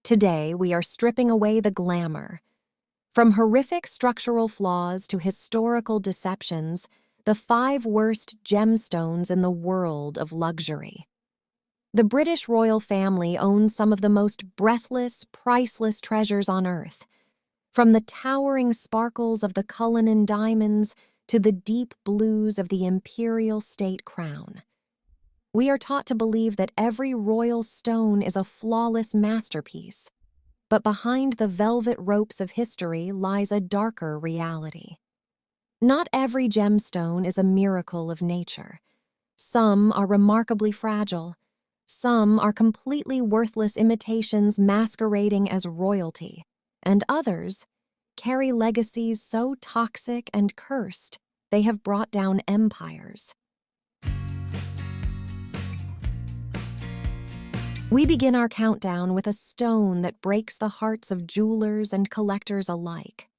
Today, we are stripping away the glamour. From horrific structural flaws to historical deceptions, the 5 worst gemstones in the world of luxury. The British royal family owns some of the most breathless, priceless treasures on earth. From the towering sparkles of the Cullinan diamonds to the deep blues of the imperial state crown. We are taught to believe that every royal stone is a flawless masterpiece, but behind the velvet ropes of history lies a darker reality. Not every gemstone is a miracle of nature. Some are remarkably fragile. Some are completely worthless imitations masquerading as royalty, and others carry legacies so toxic and cursed they have brought down empires. We begin our countdown with a stone that breaks the hearts of jewelers and collectors alike.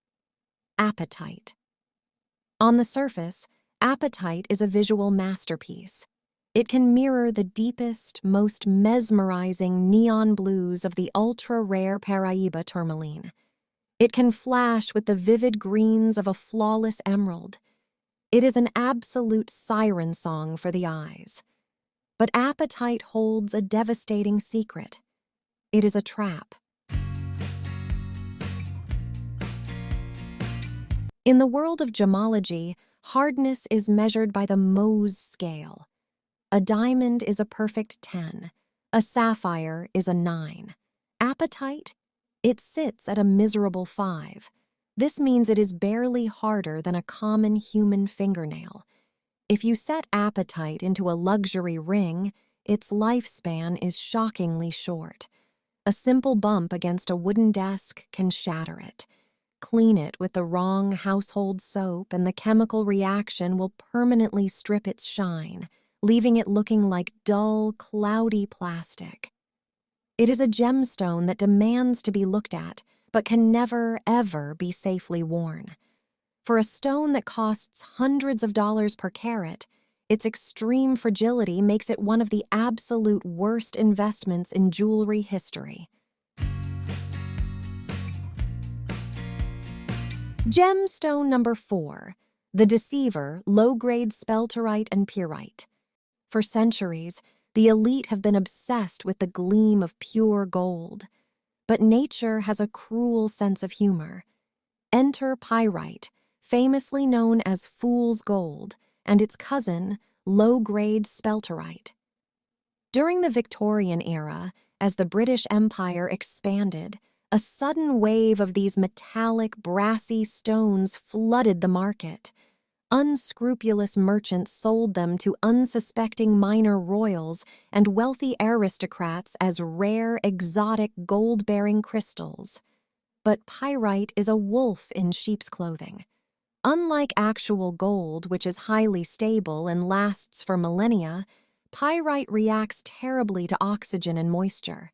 Apatite. On the surface, apatite is a visual masterpiece. It can mirror the deepest, most mesmerizing neon blues of the ultra-rare Paraiba tourmaline. It can flash with the vivid greens of a flawless emerald. It is an absolute siren song for the eyes. But apatite holds a devastating secret. It is a trap. In the world of gemology, hardness is measured by the Mohs scale. A diamond is a perfect 10. A sapphire is a 9. Apatite? It sits at a miserable 5. This means it is barely harder than a common human fingernail. If you set apatite into a luxury ring, its lifespan is shockingly short. A simple bump against a wooden desk can shatter it. Clean it with the wrong household soap, and the chemical reaction will permanently strip its shine, leaving it looking like dull, cloudy plastic. It is a gemstone that demands to be looked at, but can never, ever be safely worn. For a stone that costs hundreds of dollars per carat, its extreme fragility makes it one of the absolute worst investments in jewelry history. Gemstone number 4, the deceiver, low-grade spelterite and pyrite. For centuries, the elite have been obsessed with the gleam of pure gold. But nature has a cruel sense of humor. Enter pyrite, famously known as fool's gold, and its cousin, low-grade spelterite. During the Victorian era, as the British Empire expanded, a sudden wave of these metallic, brassy stones flooded the market. Unscrupulous merchants sold them to unsuspecting minor royals and wealthy aristocrats as rare, exotic, gold-bearing crystals. But pyrite is a wolf in sheep's clothing. Unlike actual gold, which is highly stable and lasts for millennia, pyrite reacts terribly to oxygen and moisture.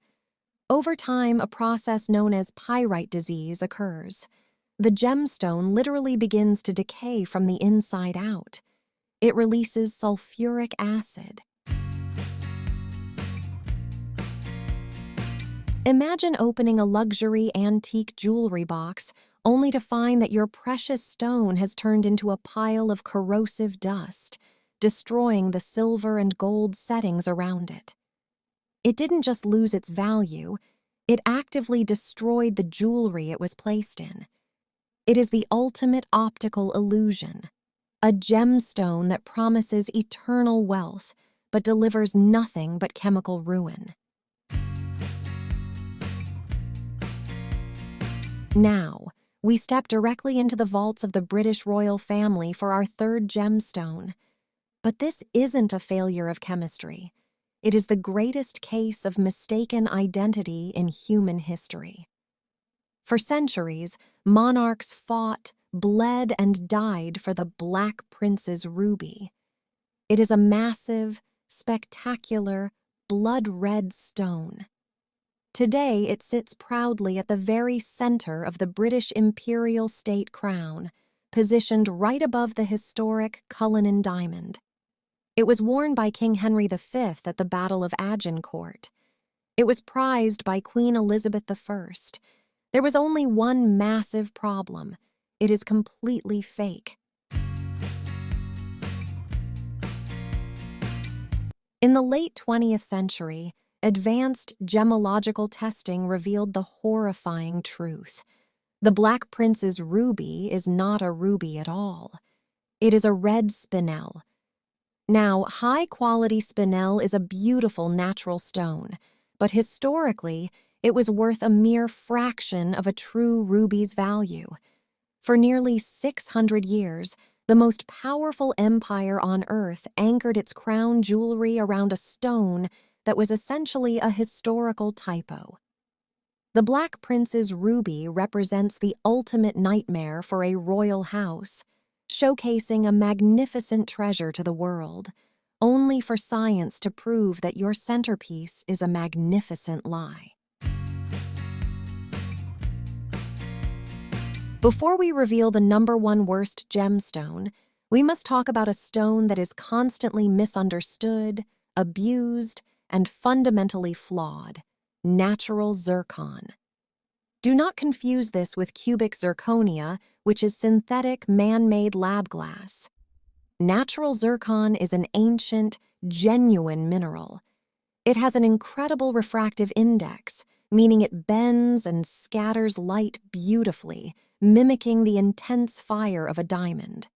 Over time, a process known as pyrite disease occurs. The gemstone literally begins to decay from the inside out. It releases sulfuric acid. Imagine opening a luxury antique jewelry box only to find that your precious stone has turned into a pile of corrosive dust, destroying the silver and gold settings around it. It didn't just lose its value, it actively destroyed the jewelry it was placed in. It is the ultimate optical illusion, a gemstone that promises eternal wealth but delivers nothing but chemical ruin. Now, we step directly into the vaults of the British royal family for our 3rd gemstone. But this isn't a failure of chemistry. It is the greatest case of mistaken identity in human history. For centuries, monarchs fought, bled, and died for the Black Prince's ruby. It is a massive, spectacular, blood-red stone. Today, it sits proudly at the very center of the British imperial state crown, positioned right above the historic Cullinan diamond. It was worn by King Henry V at the Battle of Agincourt. It was prized by Queen Elizabeth I. There was only one massive problem. It is completely fake. In the late 20th century, advanced gemological testing revealed the horrifying truth. The Black Prince's ruby is not a ruby at all. It is a red spinel. Now, high-quality spinel is a beautiful natural stone, but historically, it was worth a mere fraction of a true ruby's value. For nearly 600 years, the most powerful empire on Earth anchored its crown jewelry around a stone that was essentially a historical typo. The Black Prince's ruby represents the ultimate nightmare for a royal house, showcasing a magnificent treasure to the world, only for science to prove that your centerpiece is a magnificent lie. Before we reveal the #1 worst gemstone, we must talk about a stone that is constantly misunderstood, abused, and fundamentally flawed: natural zircon. Do not confuse this with cubic zirconia, which is synthetic, man-made lab glass. Natural zircon is an ancient, genuine mineral. It has an incredible refractive index, meaning it bends and scatters light beautifully, mimicking the intense fire of a diamond.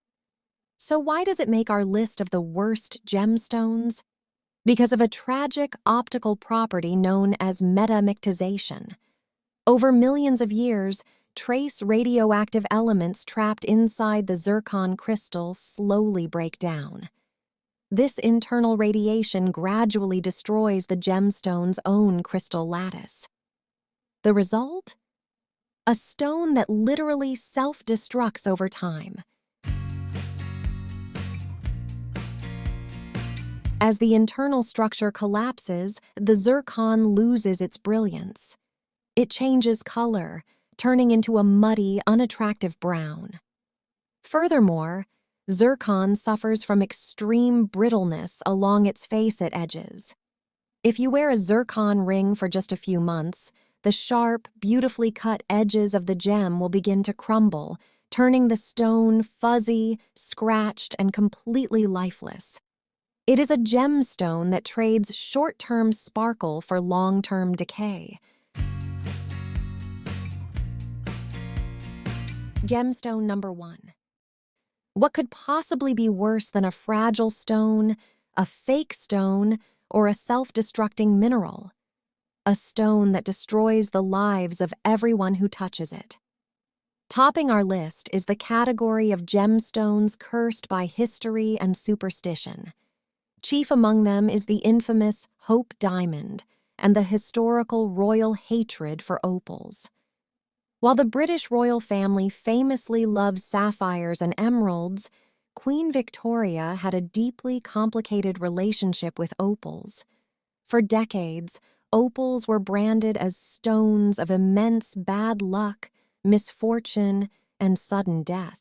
So why does it make our list of the worst gemstones? Because of a tragic optical property known as metamictization. Over millions of years, trace radioactive elements trapped inside the zircon crystal slowly break down. This internal radiation gradually destroys the gemstone's own crystal lattice. The result? A stone that literally self-destructs over time. As the internal structure collapses, the zircon loses its brilliance. It changes color, turning into a muddy, unattractive brown. Furthermore, zircon suffers from extreme brittleness along its facet edges. If you wear a zircon ring for just a few months, the sharp, beautifully cut edges of the gem will begin to crumble, turning the stone fuzzy, scratched, and completely lifeless. It is a gemstone that trades short-term sparkle for long-term decay. Gemstone #1. What could possibly be worse than a fragile stone, a fake stone, or a self-destructing mineral? A stone that destroys the lives of everyone who touches it. Topping our list is the category of gemstones cursed by history and superstition. Chief among them is the infamous Hope Diamond and the historical royal hatred for opals. While the British royal family famously loved sapphires and emeralds, Queen Victoria had a deeply complicated relationship with opals. For decades, opals were branded as stones of immense bad luck, misfortune, and sudden death.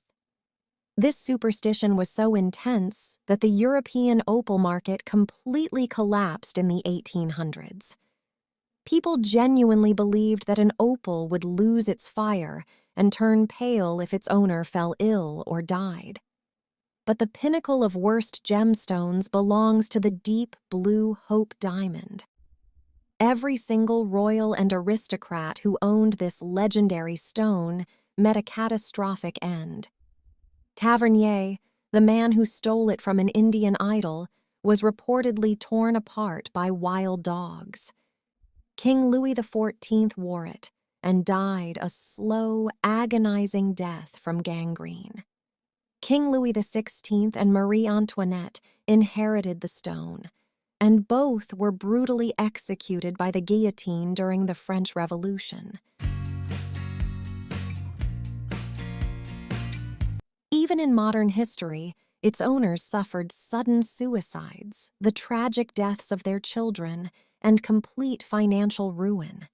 This superstition was so intense that the European opal market completely collapsed in the 1800s. People genuinely believed that an opal would lose its fire and turn pale if its owner fell ill or died. But the pinnacle of worst gemstones belongs to the deep blue Hope Diamond. Every single royal and aristocrat who owned this legendary stone met a catastrophic end. Tavernier, the man who stole it from an Indian idol, was reportedly torn apart by wild dogs. King Louis XIV wore it and died a slow, agonizing death from gangrene. King Louis XVI and Marie Antoinette inherited the stone, and both were brutally executed by the guillotine during the French Revolution. Even in modern history, its owners suffered sudden suicides, the tragic deaths of their children, and complete financial ruin.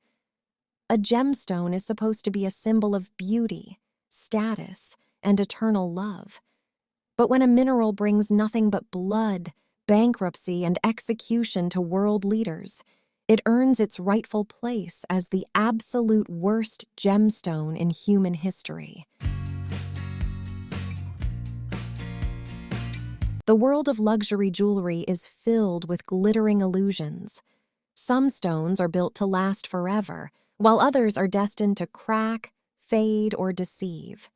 A gemstone is supposed to be a symbol of beauty, status, and eternal love. But when a mineral brings nothing but blood, bankruptcy, and execution to world leaders, It earns its rightful place as the absolute worst gemstone in human history. The world of luxury jewelry is filled with glittering illusions. Some stones are built to last forever, while others are destined to crack, fade, or deceive.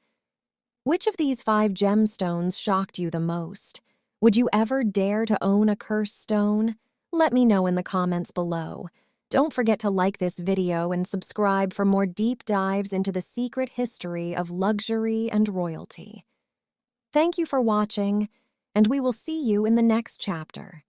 Which of these 5 gemstones shocked you the most? Would you ever dare to own a cursed stone? Let me know in the comments below. Don't forget to like this video and subscribe for more deep dives into the secret history of luxury and royalty. Thank you for watching, and we will see you in the next chapter.